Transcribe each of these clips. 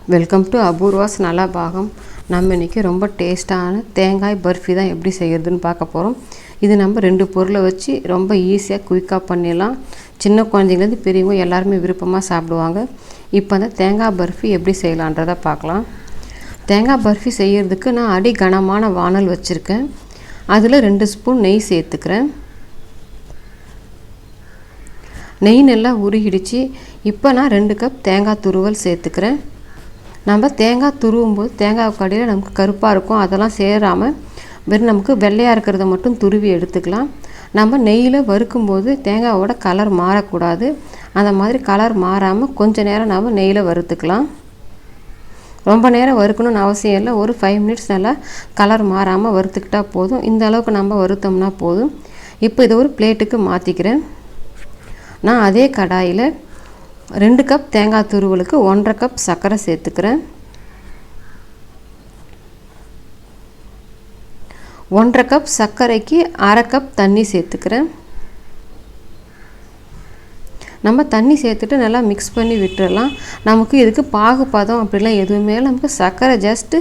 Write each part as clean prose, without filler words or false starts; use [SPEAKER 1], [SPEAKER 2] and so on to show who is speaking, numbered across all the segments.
[SPEAKER 1] Welcome to Apoorva's Nalabagam. நம்ம இன்றைக்கி ரொம்ப டேஸ்ட்டான தேங்காய் பர்ஃபி தான் எப்படி செய்கிறதுன்னு பார்க்க போகிறோம். இது நம்ம 2 பொருளை வச்சு ரொம்ப ஈஸியாக குயிக்காக பண்ணிடலாம். சின்ன குழந்தைங்கலேருந்து பெரியவங்க எல்லாருமே விருப்பமாக சாப்பிடுவாங்க. இப்போ அந்த தேங்காய் பர்ஃபி எப்படி செய்யலான்றதை பார்க்கலாம். தேங்காய் பர்ஃபி செய்கிறதுக்கு நான் அடி கனமான வானல் வச்சுருக்கேன். அதில் 2 ஸ்பூன் நெய் சேர்த்துக்கிறேன். நெய் நல்லா உருகிடுச்சு. இப்போ நான் 2 கப் தேங்காய் துருவல் சேர்த்துக்கிறேன். நம்ம தேங்காய் துருவும் போது தேங்காய் கடையில் நமக்கு கருப்பாக இருக்கும், அதெல்லாம் சேராமல் வெறும் நமக்கு வெள்ளையாக இருக்கிறத மட்டும் துருவி எடுத்துக்கலாம். நம்ம நெய்யில் வறுக்கும்போது தேங்காயோட கலர் மாறக்கூடாது. அந்த மாதிரி கலர் மாறாமல் கொஞ்சம் நேரம் நம்ம நெய்யில் வறுத்துக்கலாம். ரொம்ப நேரம் வறுக்கணும்னு அவசியம் இல்லை. ஒரு 5 மினிட்ஸ் நல்லா கலர் மாறாமல் வறுத்துக்கிட்டால் போதும். இந்த அளவுக்கு நம்ம வறுத்தோம்னா போதும். இப்போ இதை ஒரு பிளேட்டுக்கு மாற்றிக்கிறேன். நான் அதே கடாயில் 2 கப் தேங்காய் துருவலுக்கு 1.5 கப் சர்க்கரை சேர்த்துக்கிறேன். 1.5 கப் சர்க்கரைக்கு 1/2 கப் தண்ணி சேர்த்துக்கிறேன். நம்ம தண்ணி சேர்த்துட்டு நல்லா மிக்ஸ் பண்ணி விட்டுடலாம். நமக்கு இதுக்கு பாகுபதம் அப்படிலாம் எதுவுமே இல்லை. நமக்கு சர்க்கரை ஜஸ்ட்டு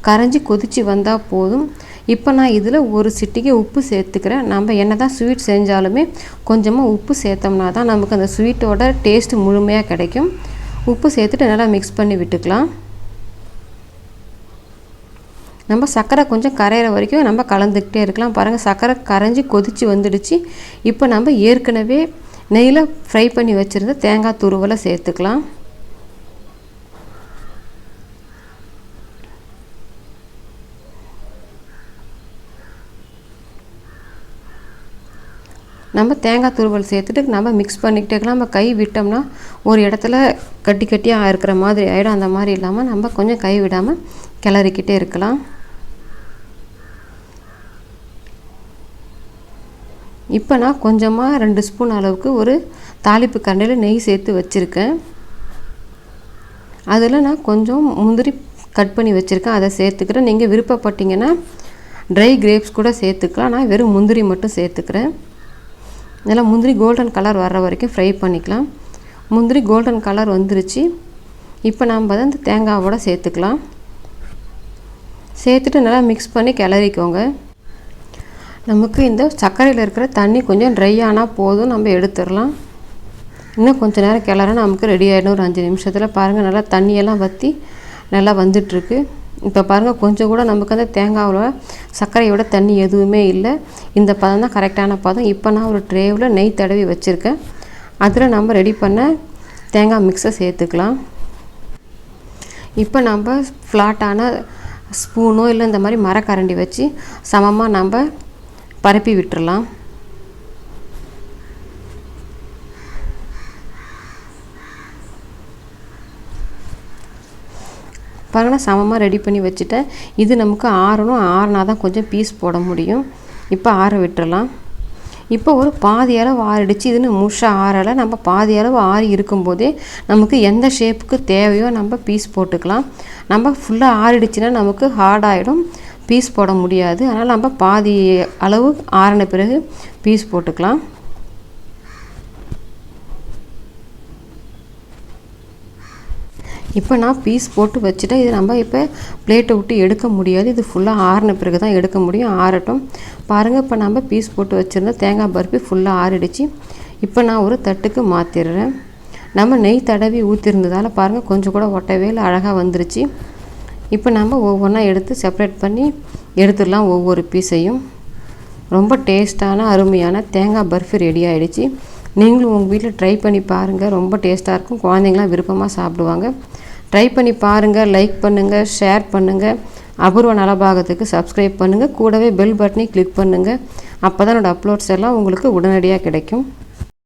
[SPEAKER 1] கரைஞ்சி கொதித்து வந்தால் போதும். இப்போ நான் இதில் ஒரு சிட்டிகை உப்பு சேர்த்துக்கிறேன். நம்ம என்ன தான் ஸ்வீட் செஞ்சாலுமே கொஞ்சமாக உப்பு சேர்த்தோம்னா தான் நமக்கு அந்த ஸ்வீட்டோட டேஸ்ட்டு முழுமையாக கிடைக்கும். உப்பு சேர்த்துட்டு நல்லா மிக்ஸ் பண்ணி விட்டுக்கலாம். நம்ம சர்க்கரை கொஞ்சம் கரையிற வரைக்கும் நம்ம கலந்துக்கிட்டே இருக்கலாம். பாருங்கள், சர்க்கரை கரைஞ்சி கொதித்து வந்துடுச்சு. இப்போ நம்ம ஏற்கனவே நெய்யில் ஃப்ரை பண்ணி வச்சுருந்த தேங்காய் துருவலை சேர்த்துக்கலாம். நம்ம தேங்காய் துருவல் சேர்த்துட்டு நம்ம மிக்ஸ் பண்ணிக்கிட்டே இருக்கலாம். நம்ம கை விட்டோம்னா ஒரு இடத்துல கட்டி கட்டியாக இருக்கிற மாதிரி ஆகிடும். அந்த மாதிரி இல்லாமல் நம்ம கொஞ்சம் கை விடாமல் கிளறிக்கிட்டே இருக்கலாம். இப்போ நான் கொஞ்சமாக 2 ஸ்பூன் அளவுக்கு ஒரு தாளிப்பு கரண்டியில் நெய் சேர்த்து வச்சுருக்கேன். அதில் நான் கொஞ்சம் முந்திரி கட் பண்ணி வச்சுருக்கேன், அதை சேர்த்துக்கிறேன். நீங்கள் விருப்பப்பட்டீங்கன்னா ட்ரை கிரேப்ஸ் கூட சேர்த்துக்கலாம். நான் வெறும் முந்திரி மட்டும் சேர்த்துக்கிறேன். நல்லா முந்திரி கோல்டன் கலர் வர்ற வரைக்கும் ஃப்ரை பண்ணிக்கலாம். முந்திரி கோல்டன் கலர் வந்துருச்சு. இப்போ நாம் அந்த தேங்காவோட சேர்த்துக்கலாம். சேர்த்துட்டு நல்லா மிக்ஸ் பண்ணி கிளறிக்கோங்க. நமக்கு இந்த சர்க்கரையில் இருக்கிற தண்ணி கொஞ்சம் ட்ரை ஆனால் போதும், நம்ம எடுத்துடலாம். இன்னும் கொஞ்சம் நேரம் கிளற நமக்கு ரெடி ஆகிடும். ஒரு 5 நிமிஷத்தில் பாருங்கள், நல்லா தண்ணியெல்லாம் வற்றி நல்லா வந்துட்டுருக்கு. இப்போ பாருங்கள், கொஞ்சம் கூட நமக்கு அந்த தேங்காவில் சர்க்கரையோட தண்ணி எதுவுமே இல்லை. இந்த பதம் தான் கரெக்டான பதம். இப்போ நான் ஒரு ட்ரேவில் நெய் தடவி வச்சுருக்கேன். அதில் நம்ம ரெடி பண்ண தேங்காய் மிக்ஸை சேர்த்துக்கலாம். இப்போ நம்ம ஃப்ளாட்டான ஸ்பூனோ இல்லை இந்த மாதிரி மரக்கரண்டி வச்சு சமமாக நம்ம பரப்பி விட்டுறலாம். பாருங்கள், சமமாக ரெடி பண்ணி வச்சுட்டேன். இது நமக்கு ஆறணும். ஆறுனா தான் கொஞ்சம் பீஸ் போட முடியும். இப்போ ஆற விட்டுறலாம். இப்போ ஒரு பாதி அளவு ஆறிடுச்சு. இதுன்னு முழுசாக ஆறலை. நம்ம பாதி அளவு ஆறி இருக்கும்போதே நமக்கு எந்த ஷேப்புக்கு தேவையோ நம்ம பீஸ் போட்டுக்கலாம். நம்ம ஃபுல்லாக ஆறிடுச்சுன்னா நமக்கு ஹார்டாகிடும், பீஸ் போட முடியாது. அதனால் நம்ம பாதி அளவு ஆறின பிறகு பீஸ் போட்டுக்கலாம். இப்போ நான் பீஸ் போட்டு வச்சுட்டேன். இது நம்ம இப்போ பிளேட்டை விட்டு எடுக்க முடியாது. இது ஃபுல்லாக ஆறின பிறகு தான் எடுக்க முடியும். ஆறட்டும். பாருங்கள், இப்போ நம்ம பீஸ் போட்டு வச்சுருந்த தேங்காய் பர்ஃபி ஃபுல்லாக ஆறிடுச்சு. இப்போ நான் ஒரு தட்டுக்கு மாற்றிடுறேன். நம்ம நெய் தடவி ஊற்றிருந்ததால் பாருங்கள், கொஞ்சம் கூட ஒட்டவே இல்லை, அழகாக வந்துருச்சு. இப்போ நம்ம ஒவ்வொன்றா எடுத்து செப்பரேட் பண்ணி எடுத்துடலாம் ஒவ்வொரு பீஸையும். ரொம்ப டேஸ்ட்டான அருமையான தேங்காய் பர்ஃபி ரெடி ஆகிடுச்சு. நீங்களும் உங்கள் வீட்டில் ட்ரை பண்ணி பாருங்கள். ரொம்ப டேஸ்ட்டாக இருக்கும். குழந்தைங்களாம் விருப்பமாக சாப்பிடுவாங்க. ட்ரை பண்ணி பாருங்கள். லைக் பண்ணுங்கள், ஷேர் பண்ணுங்கள். அபூர்வ நலபாகத்துக்கு சப்ஸ்கிரைப் பண்ணுங்கள். கூடவே பெல் பட்டனை கிளிக் பண்ணுங்கள். அப்போ தான் என்னோடய அப்லோட்ஸ் எல்லாம் உங்களுக்கு உடனடியாக கிடைக்கும்.